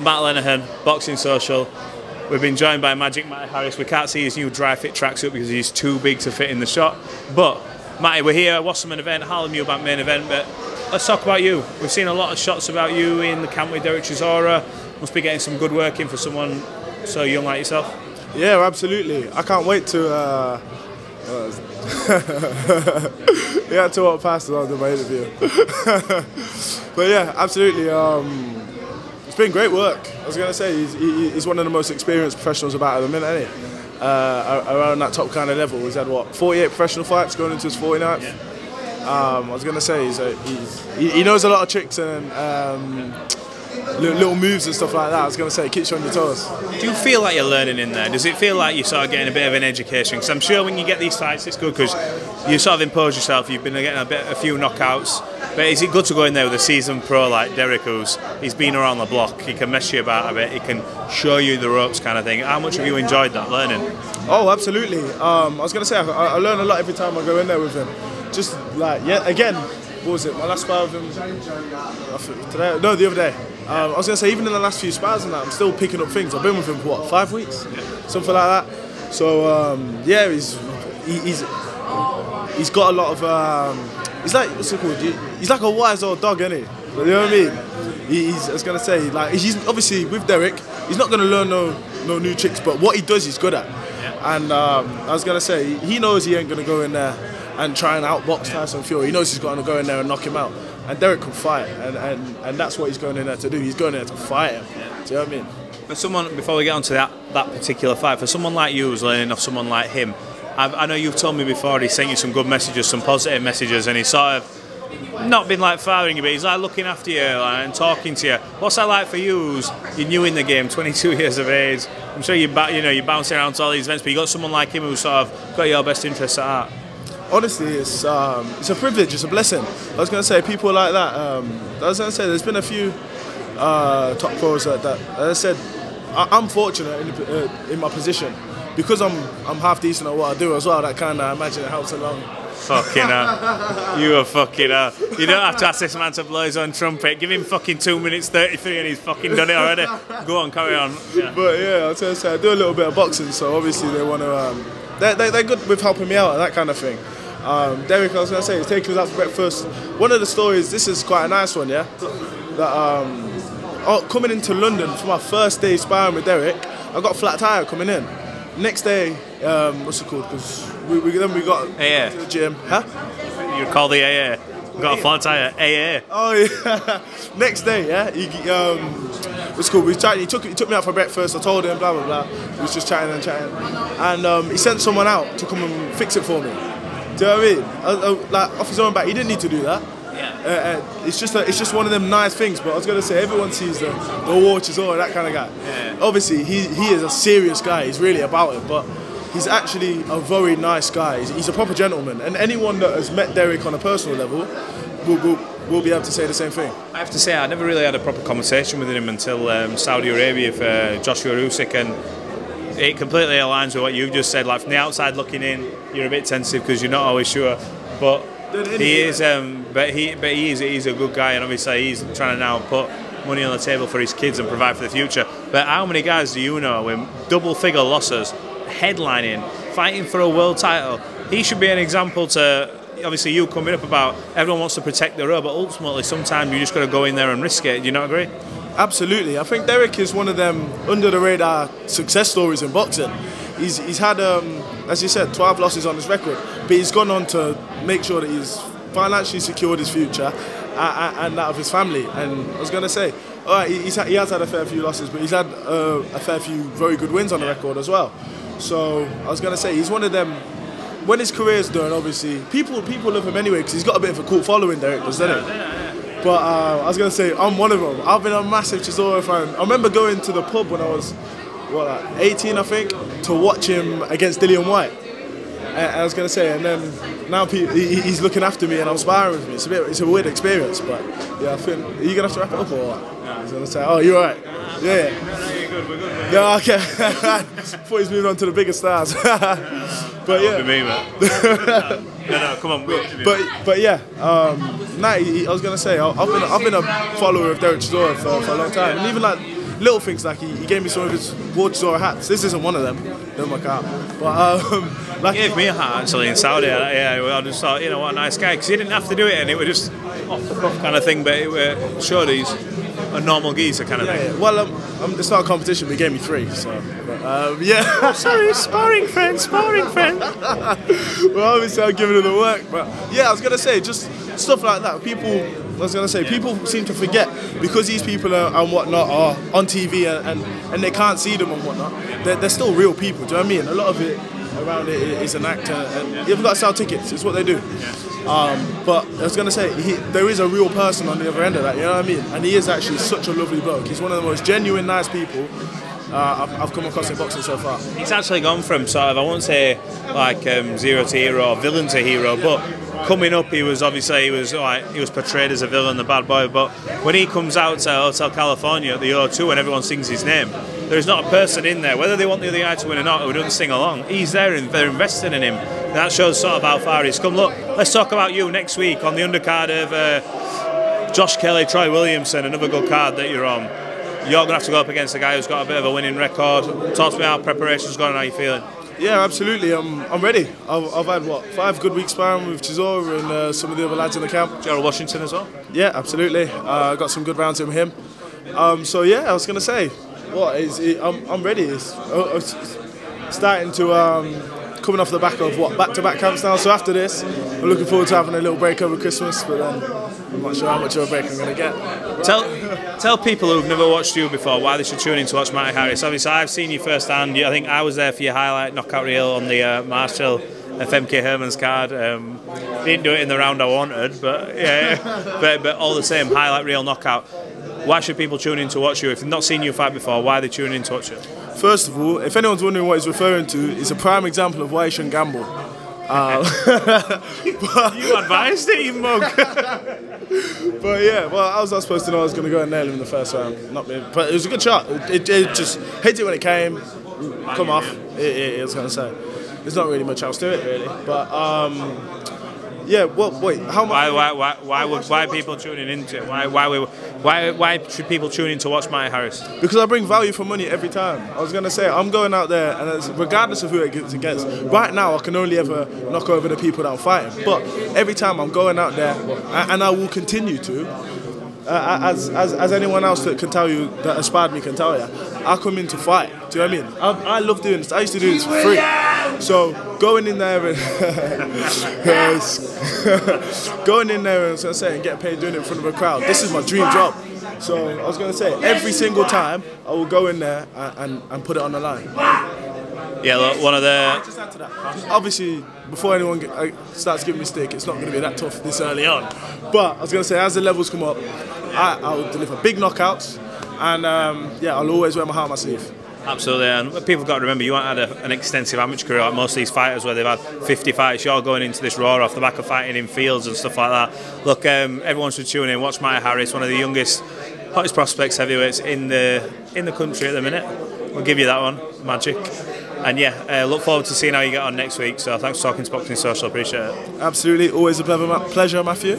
Matt Lenihan, Boxing Social. We've been joined by Magic Matty Harris. We can't see his new dry fit tracksuit because he's too big to fit in the shot. But Matty, we're here at Wasserman event, Harlem Eubank main event. But let's talk about you. We've seen a lot of shots about you in the camp with Derek Chisora. Must be getting some good work in for someone so young like yourself. Yeah, absolutely. I can't wait to. He had to walk past us after my interview. But yeah, absolutely. It's been great work. I was going to say, he's one of the most experienced professionals about at the minute, isn't he? Around that top kind of level. He's had, what, 48 professional fights going into his 49th? Yeah. I was going to say, he knows a lot of tricks and little moves and stuff like that. I was going to say, it keeps you on your toes. Do you feel like you're learning in there? Does it feel like you're sort of getting a bit of an education? Because I'm sure when you get these fights, it's good because you sort of impose yourself. You've been getting a few knockouts. But is it good to go in there with a seasoned pro like Derek, he's been around the block, he can mess you about a bit, he can show you the ropes kind of thing? How much have you enjoyed that learning? Oh, absolutely. I was going to say, I learn a lot every time I go in there with him. Just like, yeah, again, what was it, my last spar with him today? No, the other day. I was going to say, even in the last few spars and that, I'm still picking up things. I've been with him for what, 5 weeks? Yeah. Something like that. So, yeah, he's got a lot of, he's like, what's it called? He's like a wise old dog, isn't he? You know what I mean? I was going to say, like, he's obviously, with Derek, he's not going to learn no new tricks, but what he does, he's good at. Yeah. And I was going to say, he knows he ain't going to go in there and try and outbox Tyson Fury. He knows he's got to go in there and knock him out. And Derek can fight, and that's what he's going in there to do. He's going in there to fight him. Yeah. Do you know what I mean? For someone, before we get on to that particular fight, for someone like you who's learning off someone like him, I know you've told me before he sent you some good messages, some positive messages, and he's sort of not been like fathering you, but he's like looking after you and talking to you. What's that like for you? You're new in the game, 22 years of age. I'm sure you're bouncing around to all these events, but you got someone like him who's sort of got your best interests at heart. Honestly, it's a privilege, it's a blessing. I was going to say, people like that, I was going to say, there's been a few top pros that as I said, I'm fortunate in my position. Because I'm half decent at what I do as well, that kind of, I imagine it helps along. Fucking hell. You are fucking hell. You don't have to ask this man to blow his own trumpet. Give him fucking 2 minutes 33 and he's fucking done it already. Go on, carry on. Yeah. But yeah, I was going to say, I do a little bit of boxing, so obviously they want to, they're good with helping me out and that kind of thing. Derek, I was going to say, he's taking us out for breakfast. One of the stories, this is quite a nice one, yeah? That coming into London for my first day sparring with Derek, I got a flat tyre coming in. Next day, what's it called? Because then we got to the gym. Huh? You call the AA. Got a flat tyre. AA. Oh yeah. Next day, yeah. What's it called? He took me out for breakfast. I told him blah blah blah. We was just chatting, and he sent someone out to come and fix it for me. Do you know what I mean? Like off his own back, he didn't need to do that. Yeah. It's just one of them nice things. But I was gonna say, everyone sees the watches or that kind of guy. Yeah. Obviously, he is a serious guy. He's really about it, but he's actually a very nice guy. He's a proper gentleman, and anyone that has met Derek on a personal level will be able to say the same thing. I have to say, I never really had a proper conversation with him until Saudi Arabia for Joshua Usyk, and it completely aligns with what you've just said. Like from the outside looking in, you're a bit tentative because you're not always sure, but he's a good guy, and obviously he's trying to now put money on the table for his kids and provide for the future. But how many guys do you know with double-figure losses, headlining, fighting for a world title? He should be an example to, obviously you coming up about everyone wants to protect the road, but ultimately sometimes you just got to go in there and risk it. Do you not agree? Absolutely. I think Derek is one of them under-the-radar success stories in boxing. He's had, as you said, 12 losses on his record, but he's gone on to make sure that he's financially secured his future and that of his family. And I was going to say, all right, he has had a fair few losses, but he's had a fair few very good wins on the record as well. So I was going to say, he's one of them. When his career's done, obviously, people love him anyway because he's got a bit of a cult following, Derek does, doesn't he? But I was going to say, I'm one of them. I've been a massive Chisora fan. I remember going to the pub when I was, what, like 18, I think, to watch him against Dillian White. And I was going to say, and then now he's looking after me and I'm sparring with me. It's a weird experience, but yeah, I think, are you going to have to wrap it up or what? I was going to say, oh, you're right. Yeah. No, you're good, we're good. Yeah, okay. Thought he's moving on to the bigger stars. But yeah. Be me, man. No, come on. But yeah, Matty, I was gonna say, I've been a follower of Derek Chisora for a long time, and even little things like he gave me some of his Chisora hats. This isn't one of them. They're my car. But like he gave me a hat actually in Saudi. I just thought, you know, what a nice guy, because he didn't have to do it, and it was just off the cuff kind of thing. But it showed he's a normal geezer kind of thing. Yeah. Well, it's not a competition, but he gave me 3. So yeah. Sorry, sparring friend. Well, obviously I'm giving it the work, but yeah, I was gonna say just stuff like that. People seem to forget, because these people and whatnot are on TV and they can't see them and whatnot. They're still real people. Do you know what I mean? A lot of it around it is an actor, and you've got to sell tickets. It's what they do. But I was gonna say there is a real person on the other end of that. You know what I mean? And he is actually such a lovely bloke. He's one of the most genuine, nice people I've come across in boxing so far. He's actually gone from sort of, I won't say like zero to hero or villain to hero, but coming up he was portrayed as a villain, the bad boy. But when he comes out to Hotel California at the O2 and everyone sings his name, there's not a person in there, whether they want the other guy to win or not, who doesn't sing along. He's there and they're invested in him. And that shows sort of how far he's come. Look, let's talk about you next week on the undercard of Josh Kelly, Troy Williamson, another good card that you're on. You're going to have to go up against a guy who's got a bit of a winning record. Talk to me how preparation's going and how you feeling. Yeah, absolutely. I'm ready. I've had 5 good weeks sparring with Chisora and some of the other lads in the camp. Gerald Washington as well. Yeah, absolutely. I got some good rounds with him. So yeah, I was going to say, I'm ready. It's starting to coming off the back of back-to-back camps now. So after this, I'm looking forward to having a little break over Christmas. But then I'm not sure how much of a break I'm going to get. Tell people who've never watched you before why they should tune in to watch Matty Harris. Obviously, I've seen you firsthand. I think I was there for your highlight knockout reel on the Marshall FMK Herman's card. Didn't do it in the round I wanted, but yeah, but all the same, highlight reel knockout. Why should people tune in to watch you? If they've not seen you fight before, why are they tuning in to watch you? First of all, if anyone's wondering what he's referring to, it's a prime example of why you shouldn't gamble. You advised it, you mug. But yeah, well, I was not supposed to know I was going to go and nail him in the first round. Not me, but it was a good shot. It just hit it when it came, come off. I was going to say, there's not really much else to it, really. But yeah, well, wait. How much? Why people tuning into it? Why should people tune in to watch Matty Harris? Because I bring value for money every time. I was going to say, I'm going out there, and regardless of who it gets against, right now I can only ever knock over the people that I'm fighting. But every time I'm going out there, and I will continue to, as anyone else that can tell you that aspired me can tell you, I come in to fight. Do you know what I mean? I love doing this. I used to do this for free. So going in there and and get paid doing it in front of a crowd, this is my dream job. So I was going to say, every single time I will go in there and put it on the line. Yeah, look, one of the... Just add to that. Obviously, before anyone starts giving me stick, it's not going to be that tough this early on. But I was going to say, as the levels come up, I will deliver big knockouts, and yeah, I'll always wear my heart on my sleeve. Absolutely, and people got to remember, you haven't had an extensive amateur career like most of these fighters where they've had 50 fights. You're going into this raw off the back of fighting in fields and stuff like that. Look, everyone should tune in, watch Matty Harris, one of the youngest, hottest prospects heavyweights in the country at the minute. We'll give you that one, magic. And yeah, look forward to seeing how you get on next week. So thanks for talking to Boxing Social, appreciate it. Absolutely, always a pleasure, Matthew.